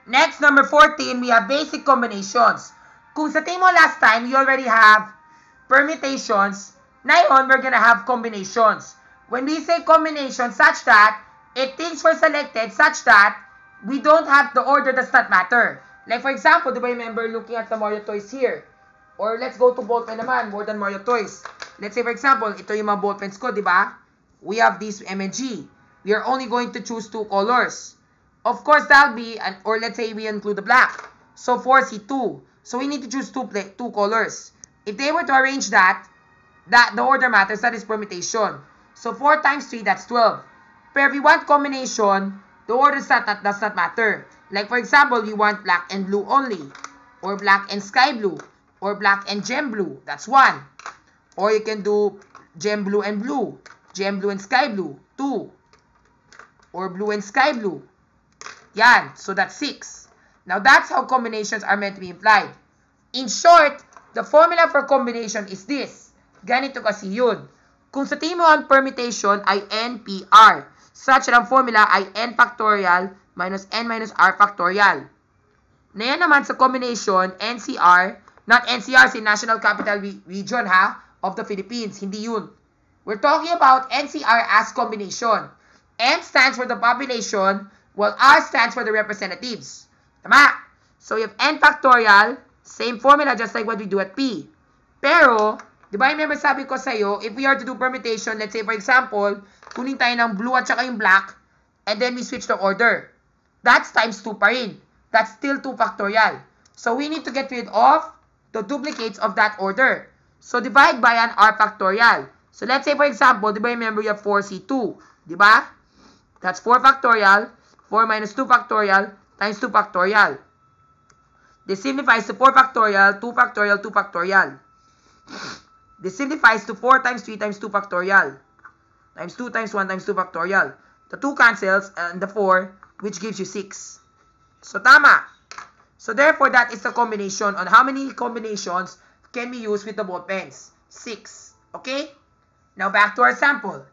Next, number 14, we have basic combinations. Kung sa tingin mo last time, you already have permutations, ngayon, we're gonna have combinations. When we say combination such that, if things were selected such that, we don't have the order does not matter. Like for example, do you remember looking at the Mario toys here? Or let's go to ballpen naman, more than Mario toys. Let's say for example, ito yung mga ballpens ko, di ba? We have this M and G. We are only going to choose 2 colors. Of course, that'll be, or let's say we include the black. So 4C2. So we need to choose 2 colors. If they were to arrange that the order matters, that is permutation. So 4 times 3, that's 12. But if you want combination, the order does not matter. Like for example, you want black and blue only. Or black and sky blue. Or black and gem blue. That's 1. Or you can do gem blue and blue. Gem blue and sky blue. 2. Or blue and sky blue. Yan. So that's 6. Now that's how combinations are meant to be implied. In short, the formula for combination is this. Ganito kasi yun. Kung sa tingin mo ang permutation ay NPR, such that ang formula ay n factorial minus n minus r factorial. Na yan naman sa combination, NCR, not NCR, si National Capital Region ha, of the Philippines. Hindi yun. We're talking about NCR as combination. N stands for the population, while R stands for the representatives. Tama? So you have n factorial, same formula just like what we do at P. Pero, di ba remember sabi ko sa'yo, if we are to do permutation, let's say for example, kunin tayo ng blue at saka yung black, and then we switch the order. That's times 2 pa rin. That's still 2 factorial. So we need to get rid of the duplicates of that order. So divide by an R factorial. So let's say for example, di ba remember you have 4C2, di ba? That's 4 factorial, 4 minus 2 factorial, times 2 factorial. This simplifies to 4 factorial, 2 factorial, 2 factorial. This simplifies to 4 times 3 times 2 factorial. Times 2 times 1 times 2 factorial. The 2 cancels and the 4, which gives you 6. So tama. So therefore, that is the combination on how many combinations can be used with the ball pens. 6. Okay? Now back to our sample.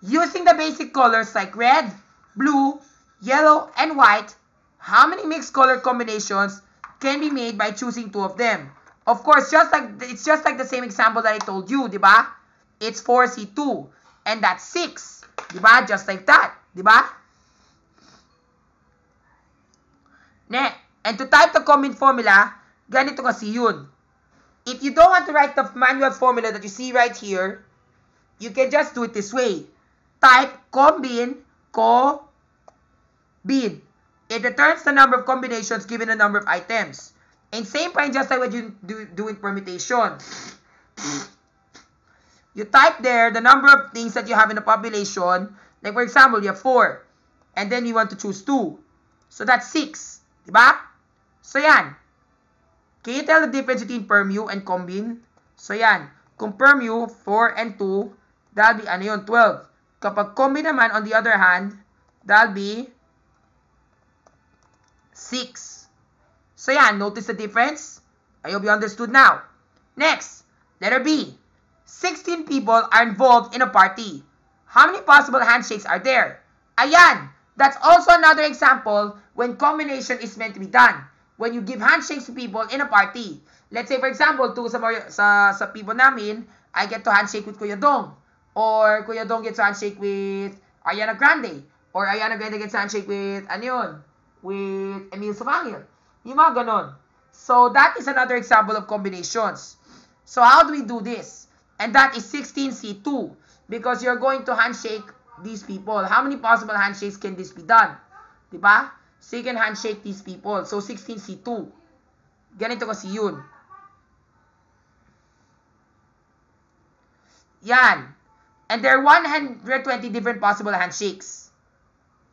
Using the basic colors like red, blue, yellow, and white, how many mixed color combinations can be made by choosing 2 of them? Of course, it's just like the same example that I told you, di ba? It's 4C2, and that's 6, di ba? Just like that, di ba? And to type the combine formula, ganito kasi yun. If you don't want to write the manual formula that you see right here, you can just do it this way. Type combine, co-bin. It returns the number of combinations given the number of items. And same point just like what you do in permutation. You type there the number of things that you have in the population. Like for example, you have 4. And then you want to choose 2. So that's 6. Diba? So yan. Can you tell the difference between permu and combine? So yan. Kung permu, 4 and 2, that'll be ano yun, 12. Kapag combine naman, on the other hand, that'll be 6. So yan, notice the difference? I hope you understood now. Next, letter B. 16 people are involved in a party. How many possible handshakes are there? Ayan, that's also another example when combination is meant to be done. When you give handshakes to people in a party. Let's say for example, sa people namin, I get to handshake with Kuya Dong. Or Kuya Dong gets to handshake with Ariana Grande. Or Ariana Grande gets to handshake with, ano yun? With Emil Samangil. Yung mga ganon. So, that is another example of combinations. So, how do we do this? And that is 16C2. Because you're going to handshake these people. How many possible handshakes can this be done? Diba? So, you can handshake these people. So, 16C2. Ganito kasi yun. Yan. And there are 120 different possible handshakes.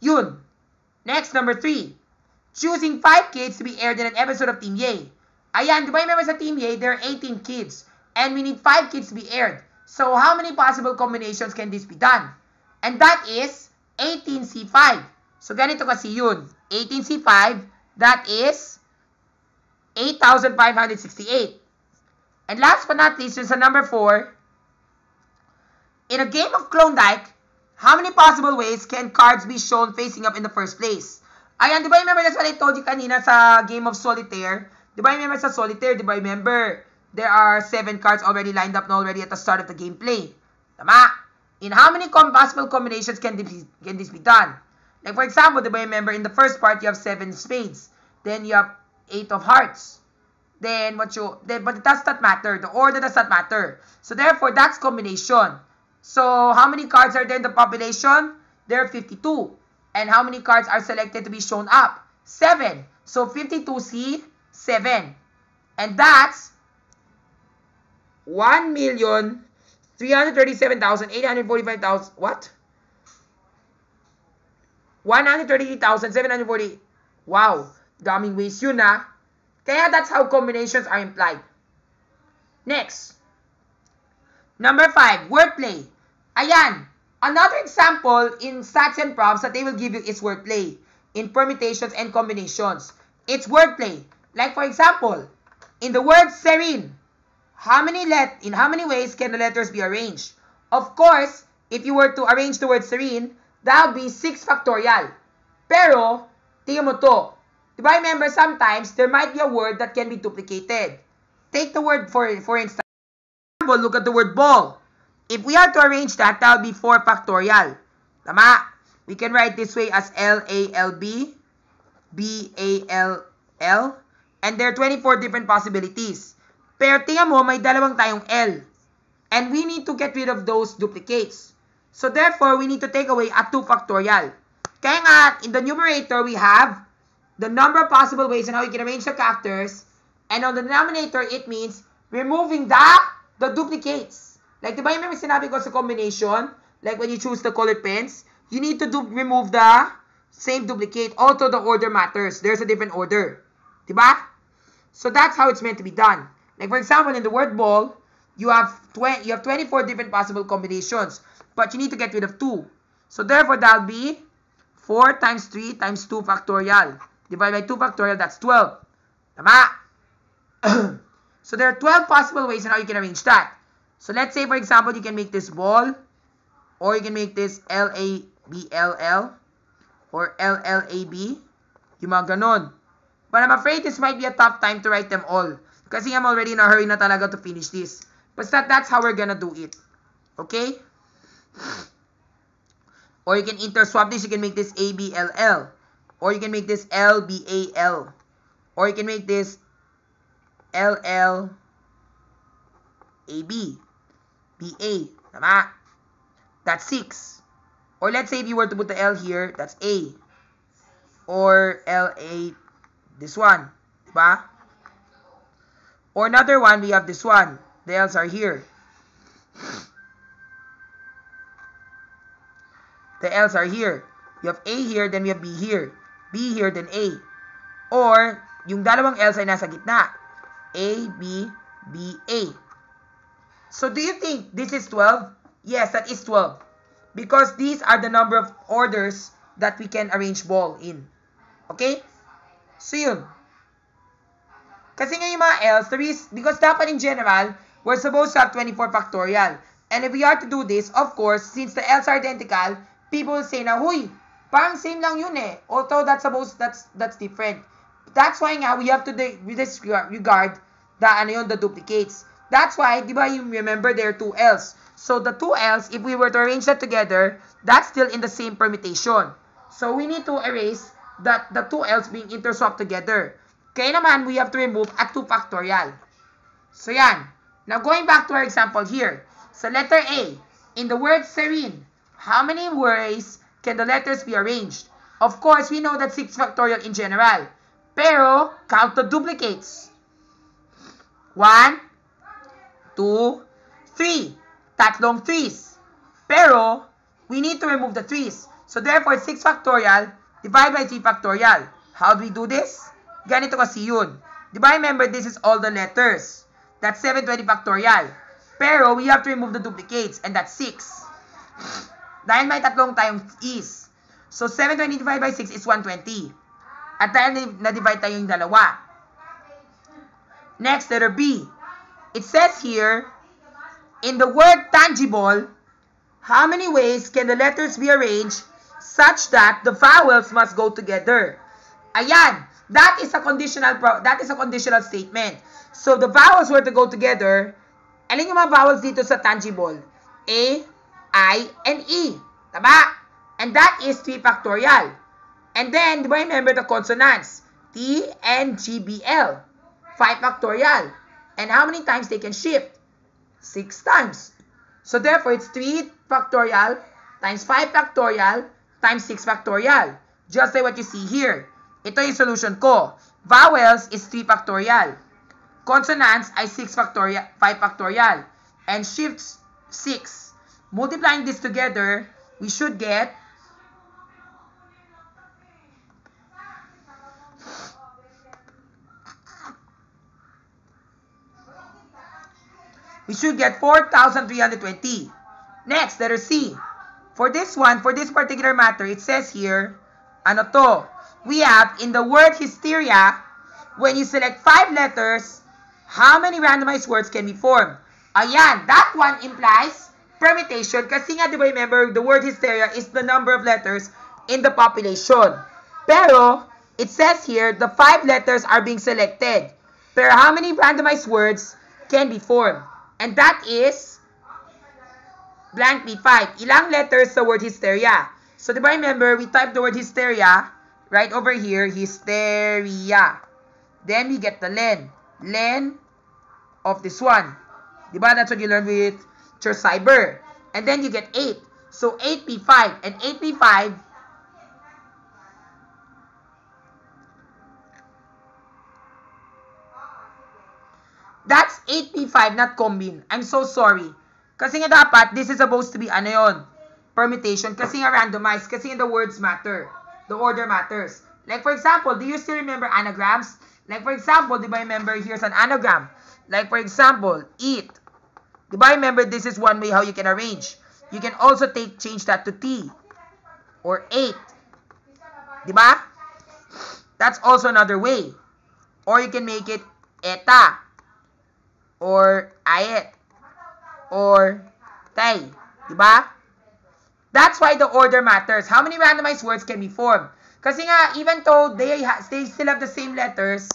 Yun. Next, number 3. Choosing 5 kids to be aired in an episode of Team Yay. Ayan, di ba yung sa Team Yay, there are 18 kids. And we need 5 kids to be aired. So, how many possible combinations can this be done? And that is 18C5. So, ganito kasi yun. 18C5, that is 8,568. And last but not least, yun sa number 4. In a game of Klondike, how many possible ways can cards be shown facing up in the first place? Ayan, di ba remember that's what I told you kanina sa game of solitaire? Di ba remember sa solitaire, di ba remember there are 7 cards already lined up na already at the start of the gameplay. Tama? In how many possible combinations can this be done? Like for example, di ba remember in the first part you have 7 spades. Then you have 8 of hearts. Then but it does not matter. The order does not matter. So therefore, that's combination. So how many cards are there in the population? There are 52. And how many cards are selected to be shown up? 7. So 52C, 7. And that's 1,337,845,000. What? 138,740. Wow. Daming ways yun na. Kaya that's how combinations are implied. Next. Number 5, wordplay. Ayan. Another example in stats and prompts that they will give you is wordplay in permutations and combinations. It's wordplay. Like for example, in the word serene, in how many ways can the letters be arranged? Of course, if you were to arrange the word serene, that would be 6 factorial. Pero, tingnan mo to. Diba remember sometimes there might be a word that can be duplicated. Take the word for instance. Look at the word ball. If we are to arrange that, that would be 4 factorial. Tama? We can write this way as L-A-L-B, B-A-L-L, and there are 24 different possibilities. Pero tingnan mo, may dalawang tayong L. And we need to get rid of those duplicates. So therefore, we need to take away a 2 factorial. Kaya nga, in the numerator, we have the number of possible ways on how we can arrange the characters. And on the denominator, it means removing the duplicates. Like, diba yung may sinabi ko sa combination? Like, when you choose the colored pens, you need to remove the same duplicate. Also, the order matters. There's a different order. Diba? So, that's how it's meant to be done. Like, for example, in the word ball, you have 24 different possible combinations. But you need to get rid of 2. So, therefore, that'll be 4 times 3 times 2 factorial. Divided by 2 factorial, that's 12. Tama? So, there are 12 possible ways on how you can arrange that. So, let's say, for example, you can make this ball, or you can make this L-A-B-L-L, or L-L-A-B, yung mga ganon. But I'm afraid this might be a tough time to write them all, kasi I'm already in a hurry na talaga to finish this. But that's how we're gonna do it. Okay? Or you can interswap this, you can make this A-B-L-L, or you can make this L-B-A-L, or you can make this L-L-A-B. B-A. Tama? That's 6. Or let's say if you were to put the L here, that's A. Or L-A, this one. Diba? Or another one, we have this one. The L's are here. The L's are here. You have A here, then we have B here. B here, then A. Or, yung dalawang L's ay nasa gitna. A, B, B, A. So, do you think this is 12? Yes, that is 12. Because these are the number of orders that we can arrange ball in. Okay? So, yun. Kasi nga yung mga L's, because dapat in general, we're supposed to have 24 factorial. And if we are to do this, of course, since the L's are identical, people will say na, huy, parang same lang yun eh. Although that's different. That's why nga, we have to disregard the duplicates. That's why, di ba, you remember there are 2 L's. So, the 2 L's, if we were to arrange that together, that's still in the same permutation. So, we need to erase the 2 L's being interswapped together. Kaya naman, we have to remove a 2 factorial. So, yan. Now, going back to our example here. So, letter A. In the word serene, how many ways can the letters be arranged? Of course, we know that 6 factorial in general. Pero, count the duplicates. 1, 2, 3. Tatlong 3's. Pero, we need to remove the 3's. So, therefore, 6 factorial divided by 3 factorial. How do we do this? Ganito kasi yun. Diba, remember, this is all the letters. That's 720 factorial. Pero, we have to remove the duplicates, and that's 6. Dahil may tatlong tayong is. So, 720 divided by 6 is 120. At dahil na-divide tayo yung dalawa. Next, letter B. It says here, in the word tangible, how many ways can the letters be arranged such that the vowels must go together? Ayan. That is a conditional statement. So, the vowels were to go together. Alin yung mga vowels dito sa tangible? A, I, and E. Tama? And that is 3 factorial. And then, di ba remember the consonants? T, N, G, B, L. 5 factorial. And how many times they can shift? 6 times. So, therefore, it's 3 factorial times 5 factorial times 6 factorial. Just like what you see here. Ito yung solution ko. Vowels is 3 factorial. Consonants ay 5 factorial. And shifts 6. Multiplying this together, we should get 4,320. Next, letter C. For this particular matter, it says here, ano to? We have, in the word hysteria, when you select 5 letters, how many randomized words can be formed? Ayan, that one implies permutation. Kasi nga, di ba remember, the word hysteria is the number of letters in the population. Pero, it says here, the 5 letters are being selected. Pero how many randomized words can be formed? And that is blankly 5. Ilang letters sa word hysteria? So, di ba remember, we type the word hysteria right over here, hysteria. Then, we get the len. Len of this one. Di ba? That's what you learned with Cyber. And then, you get 8. So, 8p5. And 8p5, that's 8p5, not combine. I'm so sorry. Kasi nga dapat, this is supposed to be, ano yun? Permutation. Kasi nga randomized. Kasi nga the words matter. The order matters. Like for example, do you still remember anagrams? Like for example, di ba remember, here's an anagram. Like for example, eat. Di ba remember, this is one way how you can arrange. You can also change that to T. Or 8. Di ba? That's also another way. Or you can make it eta. Or ayet. Or tay. Diba? That's why the order matters. How many randomized words can be formed? Kasi nga, even though they still have the same letters,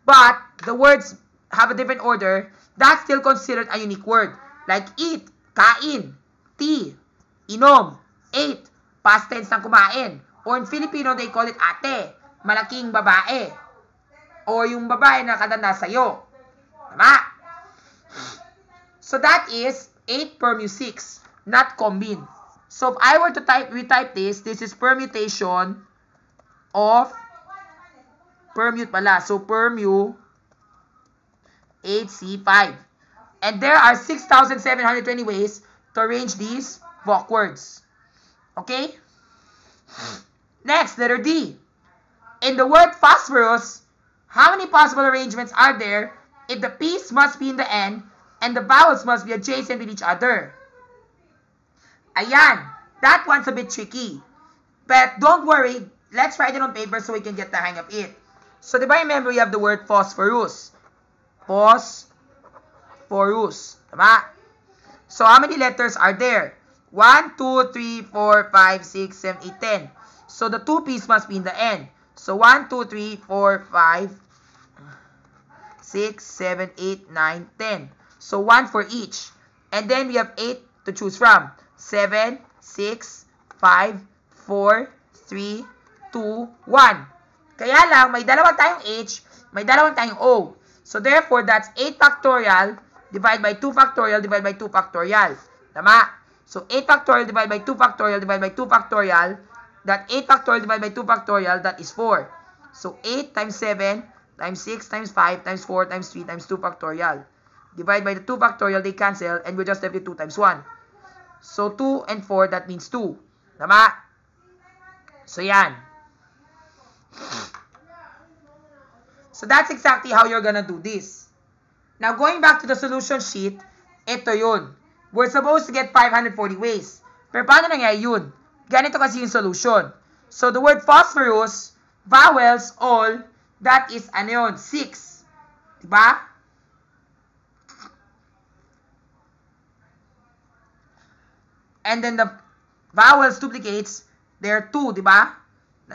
but the words have a different order, that's still considered a unique word. Like eat, kain, tea, inom, ate, past tense ng kumain. Or in Filipino, they call it ate, malaking babae. Or yung babae na katanda sa'yo. Tama? So that is 8 permu 6, not combine. So if I were to retype this is permutation of permute pala. So permu 8C5. And there are 6,720 ways to arrange these VOC words. Okay? Next, letter D. In the word phosphorus, how many possible arrangements are there if the P's must be in the end and the vowels must be adjacent with each other? Ayan. That one's a bit tricky. But don't worry. Let's write it on paper so we can get the hang of it. So, diba remember we have the word phosphorus. Phosphorus. Tama? So, how many letters are there? 1, 2, 3, 4, 5, 6, 7, 8, 10. So, the 2 P's must be in the end. So, 1, 2, 3, 4, 5, 6, 7, 8, 9, 10. So, 1 for each. And then, we have 8 to choose from. 7, 6, 5, 4, 3, 2, 1. Kaya lang, may dalawang tayong H, may dalawang tayong O. So, therefore, that's 8 factorial divided by 2 factorial divided by 2 factorial. Tama? So, 8 factorial divided by 2 factorial divided by 2 factorial. That 8 factorial divided by 2 factorial, that is 4. So, 8 times 7 times 6 times 5 times 4 times 3 times 2 factorial. Divide by the 2 factorial, they cancel, and we're just left with 2 times 1. So, 2 and 4, that means 2. Tama? So, yan. So, that's exactly how you're gonna do this. Now, going back to the solution sheet, ito yun. We're supposed to get 540 ways. Pero paano nangyari yun? Ganito kasi yung solution. So, the word phosphorus, vowels, all, that is, ano yun? 6. Diba? And then the vowels duplicates, they're 2, diba?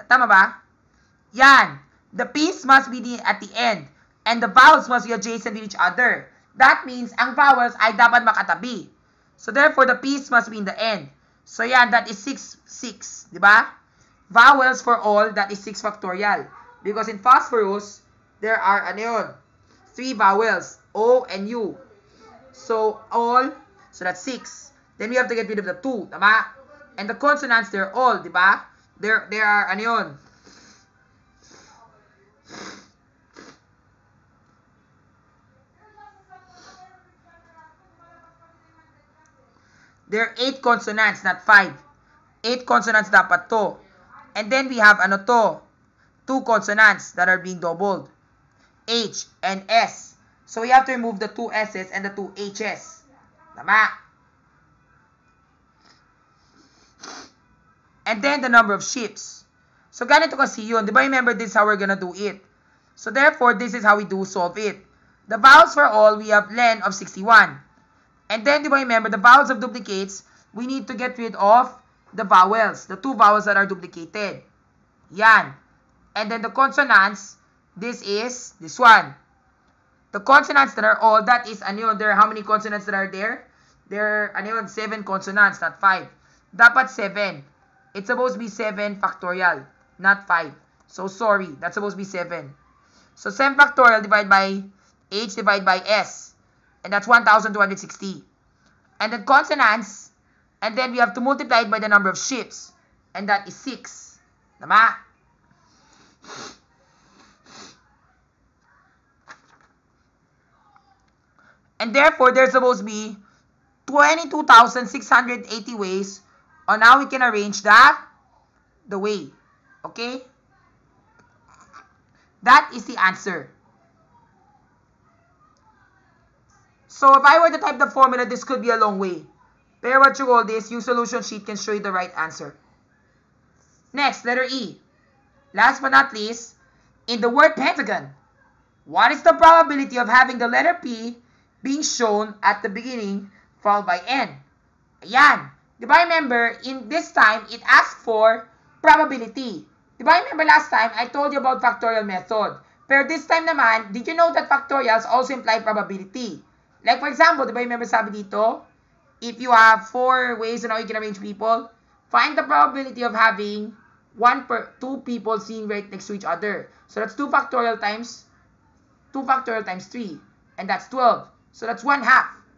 Tama ba? Yan. The P's must be at the end. And the vowels must be adjacent to each other. That means, ang vowels ay dapat makatabi. So, therefore, the P's must be in the end. So, yan, that is 6, 6. Diba? Vowels for all, that is 6 factorial. Because in phosphorus, there are, 3 vowels. O and U. So, all, so that's 6. Then we have to get rid of the 2. Tama? And the consonants, they're all, diba? There are, there are 8 consonants, not 5. 8 consonants dapat to. And then we have, 2 consonants that are being doubled. H and S. So we have to remove the 2 S's and the 2 H's. Tama? And then the number of ships. So ganito kasi yun. Diba remember this is how we're gonna do it. So therefore, this is how we do solve it. The vowels for all, we have len of 61. And then, diba remember, the vowels of duplicates, we need to get rid of the vowels. The 2 vowels that are duplicated. Yan. And then the consonants, this is this one. The consonants that are all, that is, there are how many consonants that are there? There are, 7 consonants, not 5. Dapat 7. It's supposed to be 7 factorial, not 5. So, sorry, that's supposed to be 7. So, 7 factorial divided by H divided by S. And that's 1,260. And then consonants, and then we have to multiply it by the number of ships. And that is 6. Tama? And therefore, there's supposed to be 22,680 ways on how we can arrange the way. Okay? That is the answer. So if I were to type the formula, this could be a long way. Pero what you call this, your solution sheet can show you the right answer. Next, letter E. Last but not least, in the word pentagon, what is the probability of having the letter P being shown at the beginning followed by N? Ayan. Diba remember, in this time, it asks for probability. Diba remember last time, I told you about factorial method. Pero this time naman, did you know that factorials also imply probability? Like for example, diba remember sabi dito, if you have 4 ways on how you can arrange people, find the probability of having 2 people sitting right next to each other. So that's 2 factorial times 3. And that's 12. So that's 1/2,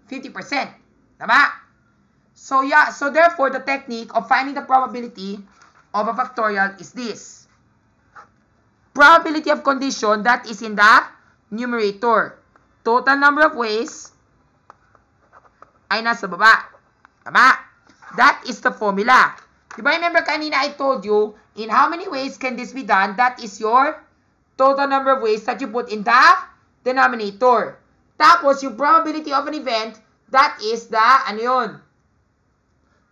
50%. Tama? So yeah, so therefore the technique of finding the probability of a factorial is this. Probability of condition, that is in the numerator. Total number of ways ay nasa baba. Tama? That is the formula. Diba remember kanina I told you, in how many ways can this be done? That is your total number of ways that you put in the denominator. Tapos, yung probability of an event, that is the,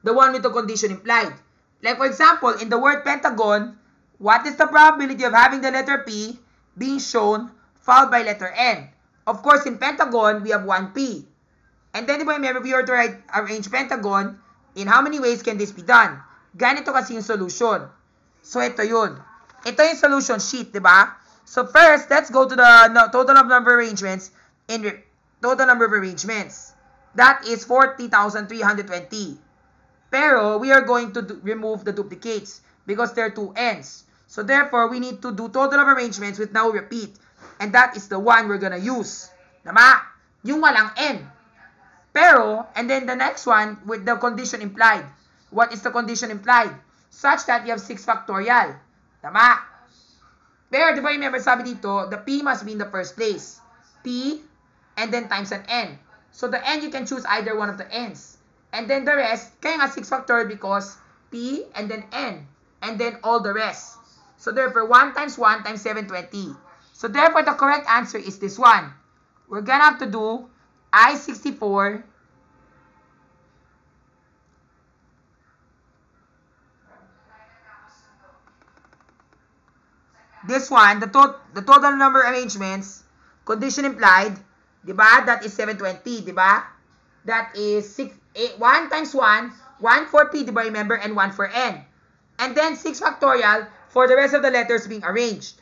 the one with the condition implied. Like for example, in the word pentagon, what is the probability of having the letter P being shown followed by letter N? Of course, in pentagon, we have 1P. And then, diba remember, we were to arrange pentagon, in how many ways can this be done? Ganito kasi yung solution. So, ito yun. Ito yung solution sheet, diba? So, first, let's go to the total number of arrangements. Total number of arrangements. That is 40,320. Pero, we are going to remove the duplicates because there are 2 N's. So, therefore, we need to do total of arrangements with now repeat. And that is the one we're gonna use. Tama? Yung walang N. Pero, and then the next one with the condition implied. What is the condition implied? Such that you have 6 factorial. Tama? Pero, di ba remember, sabi dito, the P must be in the first place. P, and then times an N. So, the N, you can choose either one of the N's. And then the rest, kaya nga 6 factorial because P, and then N. And then all the rest. So, therefore, 1 times 1 times 720. So, therefore, the correct answer is this one. We're gonna have to do I-64 this one, the total number arrangements, condition implied, diba? That is 720, diba? That is 1 times 1 for P, diba remember, and 1 for N. And then 6 factorial for the rest of the letters being arranged.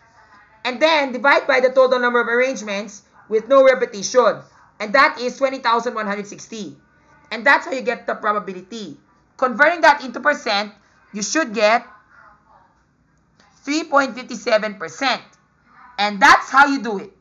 And then, divide by the total number of arrangements with no repetition. And that is 20,160. And that's how you get the probability. Converting that into percent, you should get 3.57%. And that's how you do it.